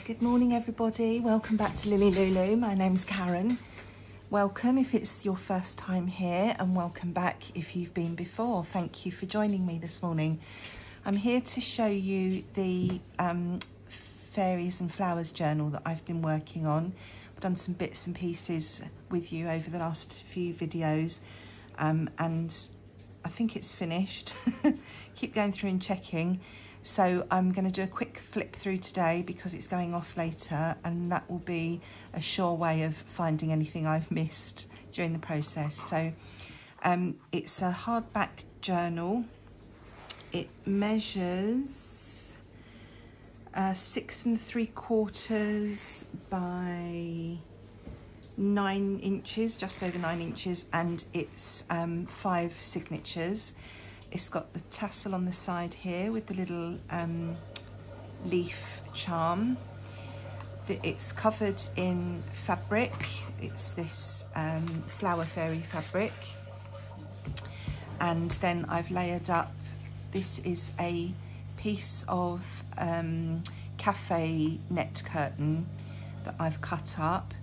Good morning everybody, welcome back to Lily Lulu. My name's Karen. Welcome if it's your first time here, and welcome back if you've been before. Thank you for joining me this morning. I'm here to show you the Fairies and Flowers journal that I've been working on. I've done some bits and pieces with you over the last few videos and I think it's finished. Keep going through and checking. So I'm going to do a quick flip through today because it's going off later, and that will be a sure way of finding anything I've missed during the process. So it's a hardback journal. It measures 6 3/4 by 9 inches, just over 9 inches, and it's 5 signatures. It's got the tassel on the side here with the little leaf charm. It's covered in fabric. It's this flower fairy fabric. And then I've layered up, this is a piece of cafe net curtain that I've cut up.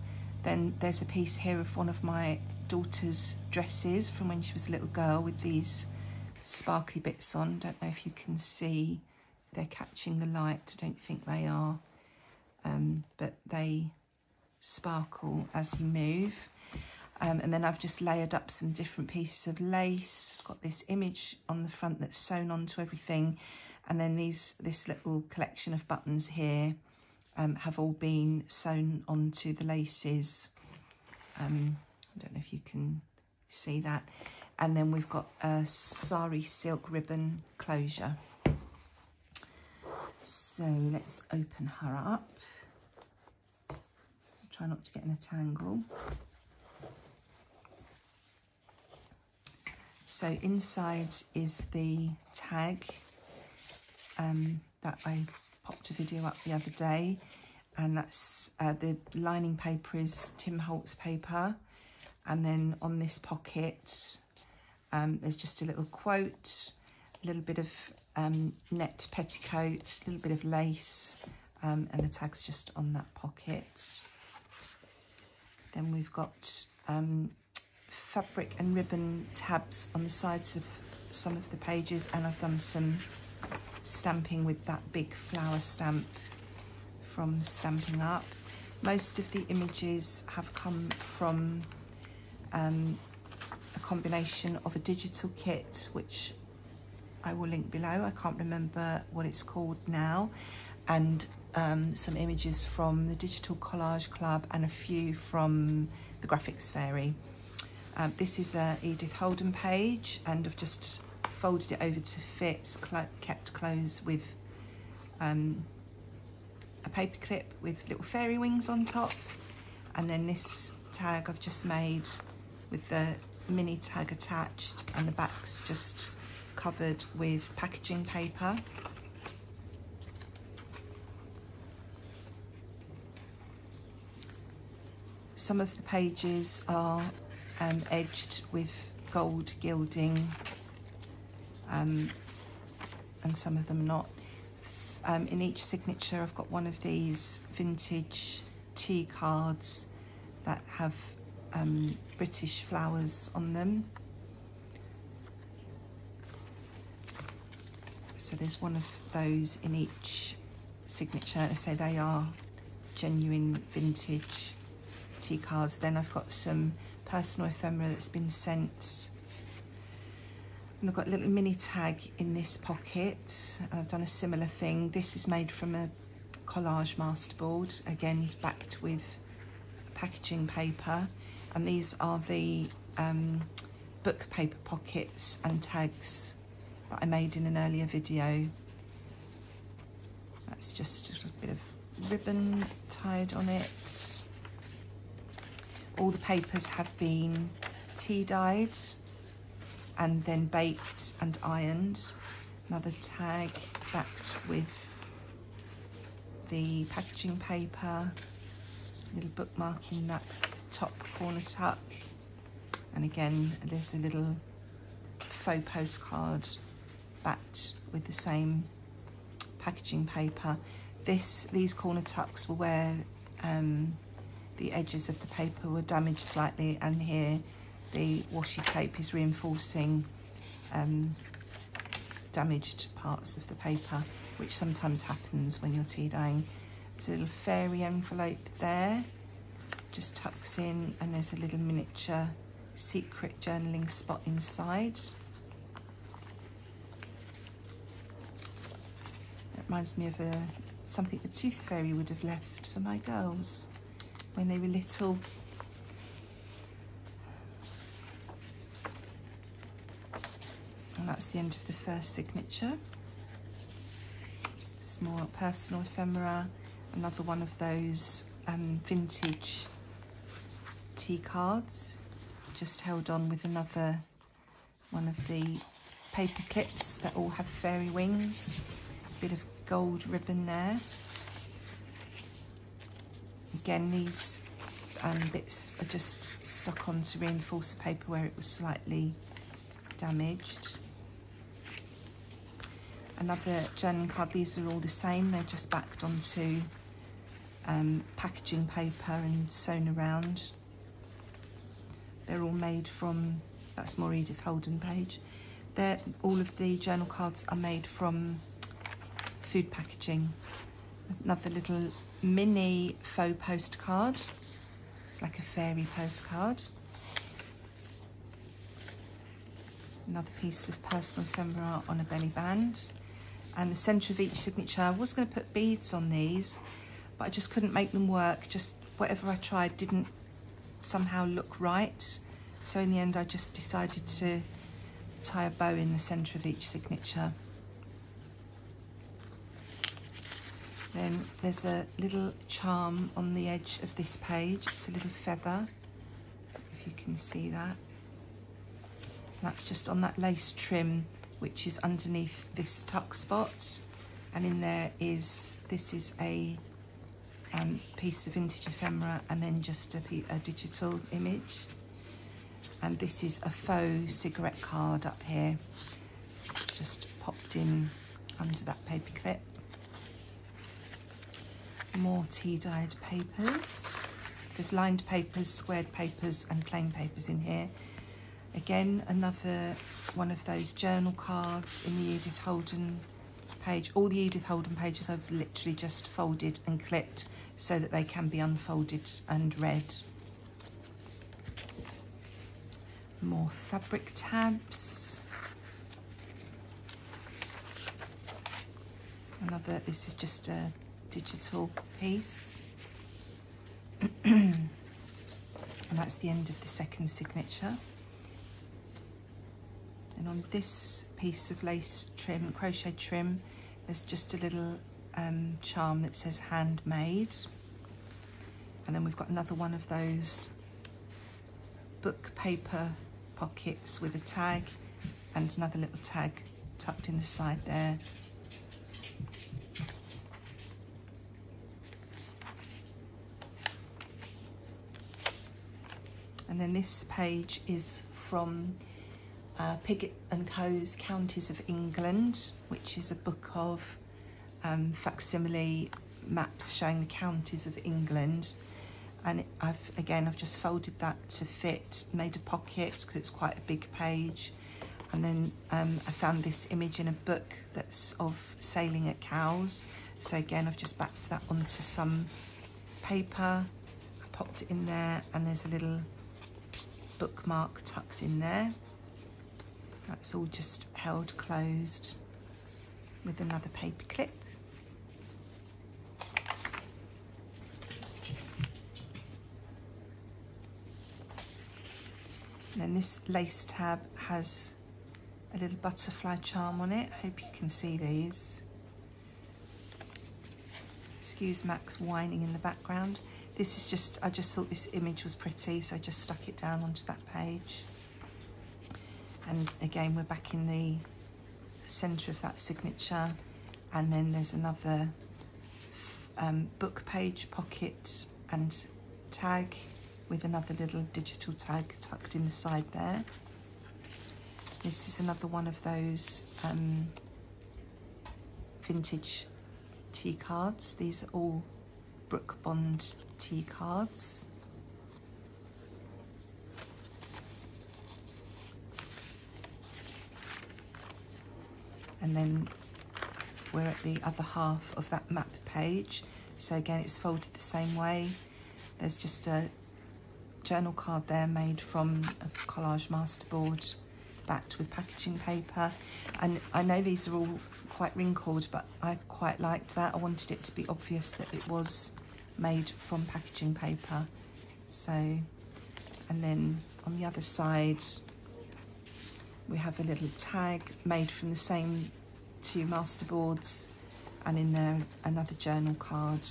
Then there's a piece here of one of my daughter's dresses from when she was a little girl with these sparkly bits on. Don't know if you can see, they're catching the light. I don't think they are, but they sparkle as you move. And then I've just layered up some different pieces of lace. I've got this image on the front that's sewn onto everything, and then this little collection of buttons here have all been sewn onto the laces. I don't know if you can see that. And then we've got a sari silk ribbon closure. So let's open her up. Try not to get in a tangle. So inside is the tag that I popped a video up the other day, and that's the lining paper is Tim Holtz paper, and then on this pocket there's just a little quote, a little bit of net petticoat, a little bit of lace, and the tag's just on that pocket. Then we've got fabric and ribbon tabs on the sides of some of the pages, and I've done some stamping with that big flower stamp from Stampin' Up. Most of the images have come from a combination of a digital kit, which I will link below. I can't remember what it's called now, and some images from the Digital Collage Club and a few from the Graphics Fairy. This is a Edith Holden page, and I've just folded it over to fit. It's kept closed with a paper clip with little fairy wings on top, and then this tag I've just made with the mini tag attached, and the back's just covered with packaging paper. Some of the pages are edged with gold gilding, and some of them not. In each signature I've got one of these vintage tea cards that have British flowers on them. So there's one of those in each signature. I say they are genuine vintage tea cards. Then I've got some personal ephemera that's been sent, and I've got a little mini tag in this pocket. I've done a similar thing. This is made from a collage masterboard, again backed with packaging paper, and these are the book paper pockets and tags that I made in an earlier video. That's just a little bit of ribbon tied on it. All the papers have been tea dyed and then baked and ironed. Another tag backed with the packaging paper, a little bookmark in that top corner tuck, and again there's a little faux postcard backed with the same packaging paper. These corner tucks were where the edges of the paper were damaged slightly, and here the washi tape is reinforcing damaged parts of the paper, which sometimes happens when you're tea dyeing. There's a little fairy envelope there, just tucks in, and there's a little miniature secret journaling spot inside. It reminds me of something the Tooth Fairy would have left for my girls when they were little. And that's the end of the first signature. It's more personal ephemera, another one of those vintage tea cards, just held on with another one of the paper clips that all have fairy wings. A bit of gold ribbon there. Again, these bits are just stuck on to reinforce the paper where it was slightly damaged. Another journaling card. These are all the same, they're just backed onto packaging paper and sewn around. They're all made from, that's more Edith Holden page. All of the journal cards are made from food packaging. Another little mini faux postcard. It's like a fairy postcard. Another piece of personal ephemera on a belly band. And the centre of each signature, I was going to put beads on these, but I just couldn't make them work. Just whatever I tried didn't somehow look right. So in the end, I just decided to tie a bow in the centre of each signature. Then there's a little charm on the edge of this page. It's a little feather, if you can see that. That's just on that lace trim, which is underneath this tuck spot. And in there is, this is a piece of vintage ephemera, and then just a digital image. And this is a faux cigarette card up here, just popped in under that paper clip. More tea dyed papers. There's lined papers, squared papers, and plain papers in here. Again, another one of those journal cards in the Edith Holden page. All the Edith Holden pages I've literally just folded and clipped so that they can be unfolded and read. More fabric tabs. This is just a digital piece. And that's the end of the second signature. And on this piece of lace trim, crochet trim, there's just a little charm that says handmade. And then we've got another one of those book paper pockets with a tag, and another little tag tucked in the side there. And then this page is from Pigott & Co.'s Counties of England, which is a book of facsimile maps showing the counties of England. And I've just folded that to fit, made a pocket because it's quite a big page. And then I found this image in a book that's of sailing at Cowes. So again, I've just backed that onto some paper, I popped it in there, and there's a little bookmark tucked in there. That's all just held closed with another paper clip. And then this lace tab has a little butterfly charm on it. I hope you can see these. Excuse Max whining in the background. This is just, I just thought this image was pretty, so I just stuck it down onto that page. And again, we're back in the centre of that signature. And then there's another book page pocket and tag with another little digital tag tucked in the side there. This is another one of those vintage tea cards. These are all Brook Bond tea cards. And then we're at the other half of that map page. So again, it's folded the same way. There's just a journal card there made from a collage masterboard, backed with packaging paper. And I know these are all quite wrinkled, but I quite liked that. I wanted it to be obvious that it was made from packaging paper. So, and then on the other side, we have a little tag made from the same two masterboards, and in there another journal card.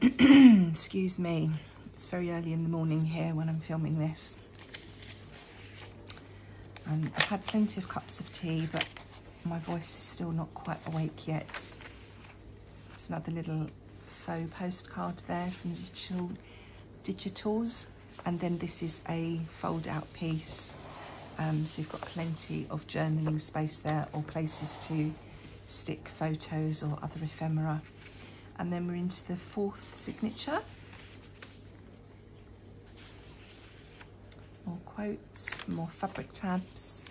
Excuse me, it's very early in the morning here when I'm filming this. I've had plenty of cups of tea, but my voice is still not quite awake yet. There's another little faux postcard there from Digitals. And then this is a fold out piece. So you've got plenty of journaling space there, or places to stick photos or other ephemera. And then we're into the fourth signature. More quotes, more fabric tabs,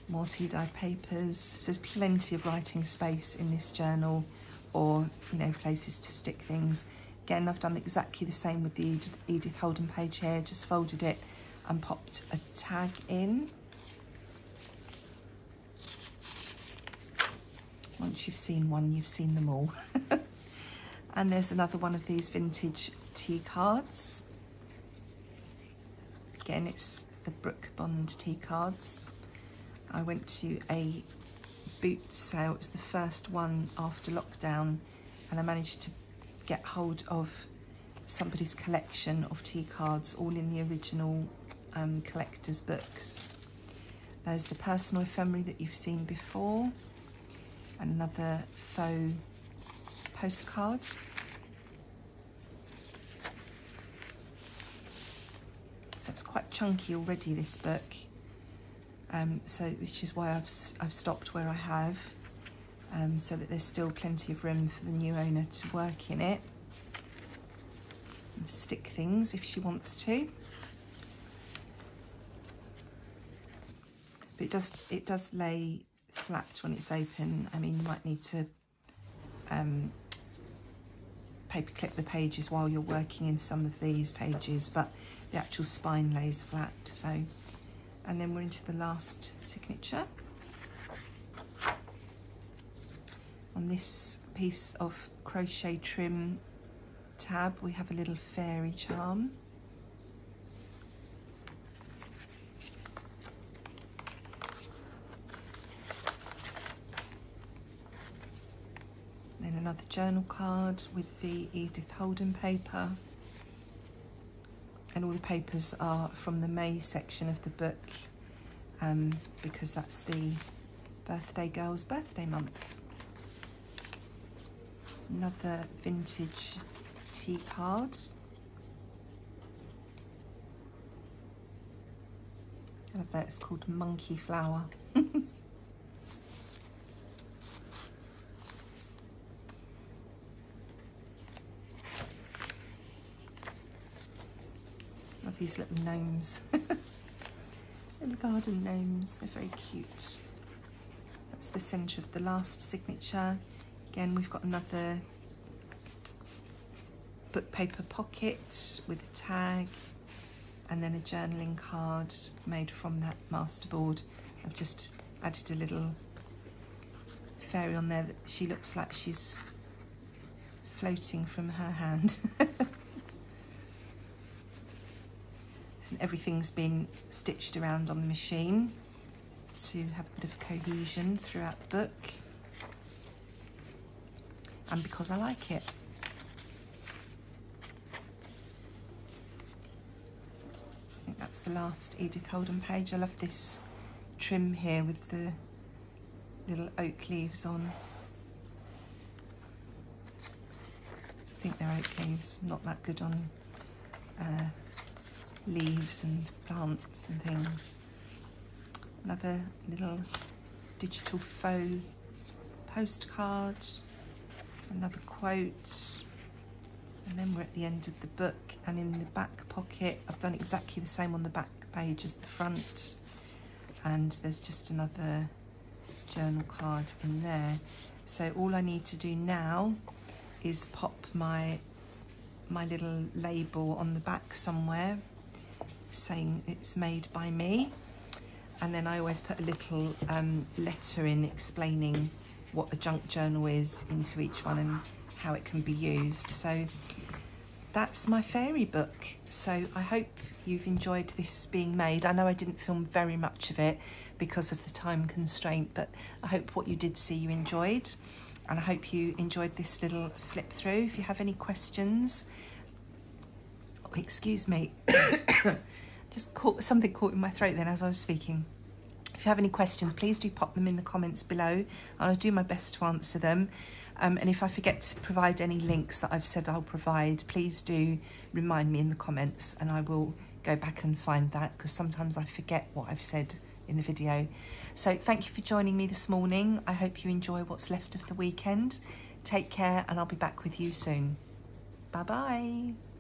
more tea dye papers. So there's plenty of writing space in this journal, or, you know, places to stick things. Again, I've done exactly the same with the Edith Holden page here, just folded it and popped a tag in. Once you've seen one, you've seen them all. And there's another one of these vintage tea cards. Again, it's the Brook Bond tea cards. I went to a boot sale. It was the first one after lockdown, and I managed to get hold of somebody's collection of tea cards, all in the original collector's books. There's the personal ephemera that you've seen before, and another faux postcard. So it's quite chunky already, this book, so which is why I've stopped where I have, so that there's still plenty of room for the new owner to work in it and stick things if she wants to. But it does lay flat when it's open. I mean, you might need to paper clip the pages while you're working in some of these pages, but the actual spine lays flat. So, and then we're into the last signature. On this piece of crochet trim tab, we have a little fairy charm. Then another journal card with the Edith Holden paper. And all the papers are from the May section of the book, because that's the birthday girl's birthday month. Another vintage tea card. I love that, it's called Monkey Flower. Love these little gnomes. Little garden gnomes, they're very cute. That's the centre of the last signature. Again, we've got another book paper pocket with a tag, and then a journaling card made from that masterboard. I've just added a little fairy on there that she looks like she's floating from her hand. Everything's been stitched around on the machine to have a bit of cohesion throughout the book, and because I like it. I think that's the last Edith Holden page. I love this trim here with the little oak leaves on. I think they're oak leaves, I'm not that good on leaves and plants and things. Another little digital faux postcard, another quote, and then we're at the end of the book. And in the back pocket, I've done exactly the same on the back page as the front, and there's just another journal card in there. So all I need to do now is pop my little label on the back somewhere saying it's made by me, and then I always put a little letter in explaining what a junk journal is into each one and how it can be used. So that's my fairy book. So I hope you've enjoyed this being made. I know I didn't film very much of it because of the time constraint, but I hope what you did see you enjoyed, and I hope you enjoyed this little flip through. If you have any questions, oh, excuse me, just something caught in my throat then as I was speaking. If you have any questions, please do pop them in the comments below, and I'll do my best to answer them. And if I forget to provide any links that I've said I'll provide, please do remind me in the comments, and I will go back and find that, because sometimes I forget what I've said in the video. So thank you for joining me this morning. I hope you enjoy what's left of the weekend. Take care, and I'll be back with you soon. Bye bye.